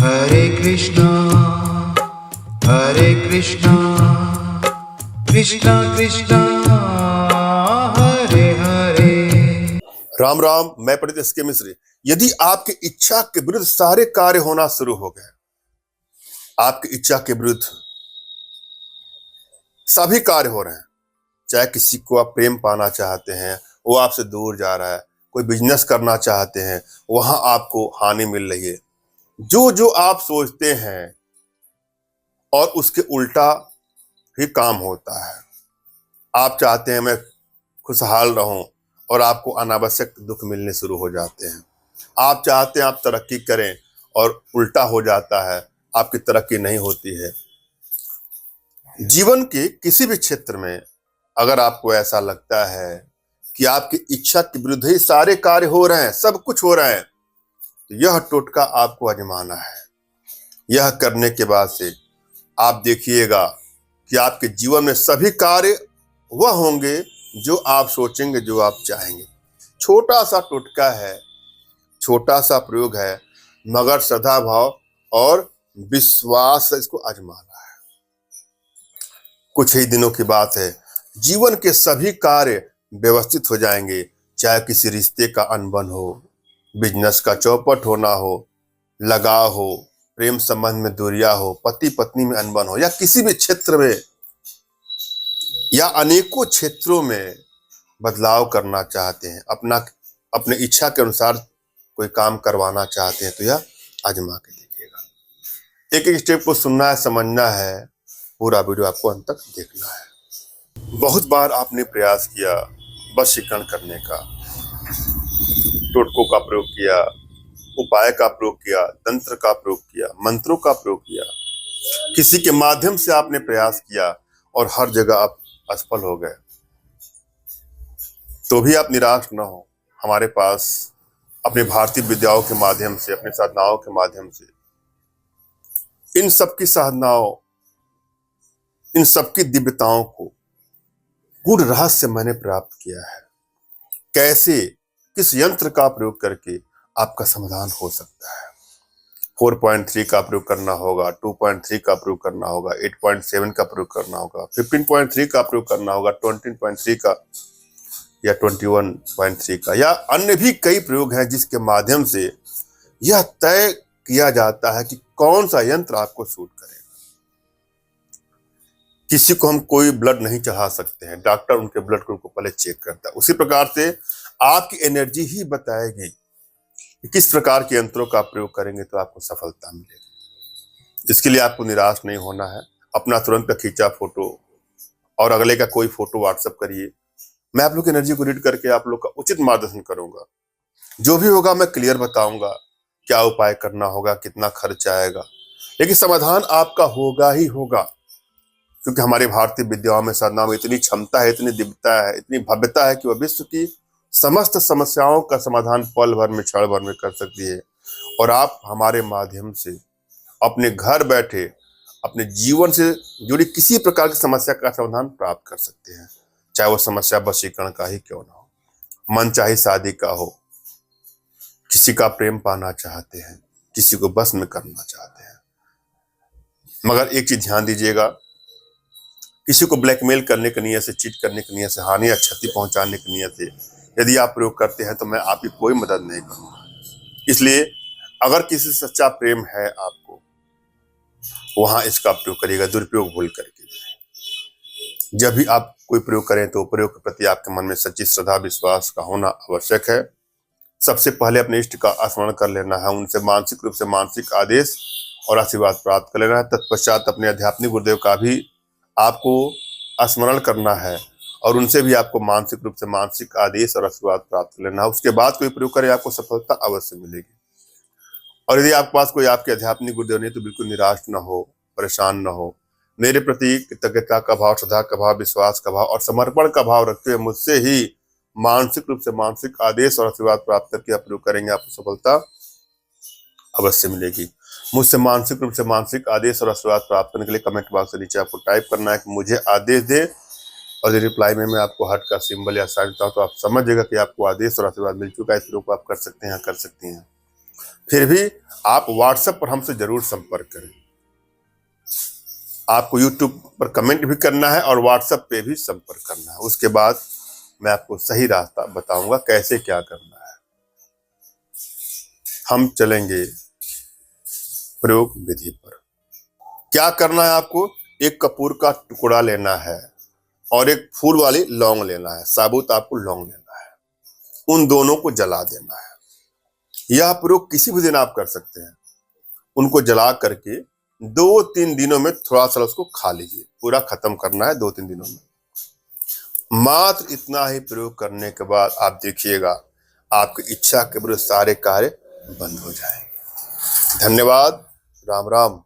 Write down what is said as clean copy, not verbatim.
हरे कृष्णा कृष्णा कृष्णा हरे हरे। राम राम। मैं पंडित एस के मिश्र। यदि आपकी इच्छा के विरुद्ध सारे कार्य होना शुरू हो गए, आपकी इच्छा के विरुद्ध सभी कार्य हो रहे हैं, चाहे किसी को आप प्रेम पाना चाहते हैं वो आपसे दूर जा रहा है, कोई बिजनेस करना चाहते हैं वहां आपको हानि मिल रही है, जो जो आप सोचते हैं और उसके उल्टा ही काम होता है। आप चाहते हैं मैं खुशहाल रहूं और आपको अनावश्यक दुख मिलने शुरू हो जाते हैं। आप चाहते हैं आप तरक्की करें और उल्टा हो जाता है, आपकी तरक्की नहीं होती है। जीवन के किसी भी क्षेत्र में अगर आपको ऐसा लगता है कि आपकी इच्छा के विरुद्ध ही सारे कार्य हो रहे हैं, सब कुछ हो रहा है, तो यह टोटका आपको आजमाना है। यह करने के बाद से आप देखिएगा कि आपके जीवन में सभी कार्य वह होंगे जो आप सोचेंगे, जो आप चाहेंगे। छोटा सा टोटका है, छोटा सा प्रयोग है, मगर श्रद्धा भाव और विश्वास से इसको आजमाना है। कुछ ही दिनों की बात है, जीवन के सभी कार्य व्यवस्थित हो जाएंगे। चाहे किसी रिश्ते का अनबन हो, बिजनेस का चौपट होना हो, लगाव हो, प्रेम संबंध में दूरियां हो, पति पत्नी में अनबन हो, या किसी भी क्षेत्र में या अनेकों क्षेत्रों में बदलाव करना चाहते हैं, अपने इच्छा के अनुसार कोई काम करवाना चाहते हैं, तो यह आजमा के देखिएगा। एक एक स्टेप को सुनना है, समझना है, पूरा वीडियो आपको अंत तक देखना है। बहुत बार आपने प्रयास किया वशीकरण करने का, टोटकों का प्रयोग किया, उपाय का प्रयोग किया, तंत्र का प्रयोग किया, मंत्रों का प्रयोग किया, किसी के माध्यम से आपने प्रयास किया और हर जगह आप असफल हो गए। तो भी आप निराश न हो। हमारे पास अपने भारतीय विद्याओं के माध्यम से, अपने साधनाओं के माध्यम से इन सबकी साधनाओं, इन सबकी दिव्यताओं को गूढ़ रहस्य मैंने प्राप्त किया है। कैसे, किस यंत्र का प्रयोग करके आपका समाधान हो सकता है। 4.3 का प्रयोग करना होगा, 2.3 का प्रयोग करना होगा, 8.7 का प्रयोग करना होगा, 15.3 का प्रयोग करना होगा, 20.3 का या 21.3 का, या अन्य भी कई प्रयोग हैं जिसके माध्यम से यह तय किया जाता है कि कौन सा यंत्र आपको सूट करेगा। किसी को हम कोई ब्लड नहीं चढ़ा सकते हैं, डॉक्टर उनके ब्लड ग्रुप को पहले चेक करता है। उसी प्रकार से आपकी एनर्जी ही बताएगी कि किस प्रकार के यंत्रों का प्रयोग करेंगे तो आपको सफलता मिलेगी। इसके लिए आपको निराश नहीं होना है। अपना तुरंत का खींचा फोटो और अगले का कोई फोटो व्हाट्सएप करिए। मैं आप लोग की एनर्जी को रीड करके आप लोग का उचित मार्गदर्शन करूंगा। जो भी होगा मैं क्लियर बताऊंगा, क्या उपाय करना होगा, कितना खर्च आएगा, लेकिन समाधान आपका होगा ही होगा। क्योंकि हमारी भारतीय विद्याओं में, साधना में इतनी क्षमता है, इतनी दिव्यता है, इतनी भव्यता है कि वह विश्व की समस्त समस्याओं का समाधान पल भर में, क्षण भर में कर सकती है। और आप हमारे माध्यम से अपने घर बैठे अपने जीवन से जुड़ी किसी प्रकार की समस्या का समाधान प्राप्त कर सकते हैं। चाहे वो समस्या वशीकरण का ही क्यों ना हो, मन चाहे शादी का हो, किसी का प्रेम पाना चाहते हैं, किसी को बस में करना चाहते हैं। मगर एक चीज ध्यान दीजिएगा, किसी को ब्लैकमेल करने की नीयत से, चीट करने की नीयत से, हानि या क्षति पहुंचाने की नीयत से यदि आप प्रयोग करते हैं तो मैं आपकी कोई मदद नहीं करूंगा। इसलिए अगर किसी से सच्चा प्रेम है आपको, वहां इसका प्रयोग करिएगा, दुरुपयोग भूल करके। जब भी आप कोई प्रयोग करें तो प्रयोग के प्रति आपके मन में सच्ची श्रद्धा, विश्वास का होना आवश्यक है। सबसे पहले अपने इष्ट का स्मरण कर लेना है, उनसे मानसिक रूप से मानसिक आदेश और आशीर्वाद प्राप्त कर लेना है। तत्पश्चात अपने आध्यात्मिक गुरुदेव का भी आपको स्मरण करना है और उनसे भी आपको मानसिक रूप से मानसिक आदेश और आशीर्वाद प्राप्त कर लेना है। उसके बाद कोई प्रयोग करें, आपको सफलता अवश्य मिलेगी। और यदि आपके पास कोई आपके आध्यात्मिक गुरुदेव नहीं तो बिल्कुल निराश न हो, परेशान न हो। मेरे प्रति कृतज्ञता का भाव, श्रद्धा का भाव, विश्वास का भाव और समर्पण का भाव रखते हुए मुझसे ही मानसिक रूप से मानसिक आदेश और आशीर्वाद प्राप्त करके आप प्रयोग करेंगे, आपको सफलता अवश्य मिलेगी। मुझसे मानसिक रूप से मानसिक आदेश और आशीर्वाद प्राप्त करने के लिए कमेंट बॉक्स के नीचे आपको टाइप करना है कि मुझे आदेश दे, और रिप्लाई में मैं आपको हार्ट का सिंबल या साइन देता हूं तो आप समझिएगा कि आपको आदेश और आशीर्वाद मिल चुका है। इस प्रयोग को आप कर सकते हैं, कर सकती हैं। फिर भी आप व्हाट्सएप पर हमसे जरूर संपर्क करें। आपको यूट्यूब पर कमेंट भी करना है और व्हाट्सएप पे भी संपर्क करना है। उसके बाद मैं आपको सही रास्ता बताऊंगा कैसे क्या करना है। हम चलेंगे प्रयोग विधि पर। क्या करना है आपको? एक कपूर का टुकड़ा लेना है और एक फूल वाली लौंग लेना है, साबुत आपको लौंग लेना है। उन दोनों को जला देना है। यह प्रयोग किसी भी दिन आप कर सकते हैं। उनको जला करके 2-3 दिनों में थोड़ा सा उसको खा लीजिए। पूरा खत्म करना है 2-3 दिनों में। मात्र इतना ही प्रयोग करने के बाद आप देखिएगा आपकी इच्छा के विरुद्ध सारे कार्य बंद हो जाएंगे। धन्यवाद। राम राम।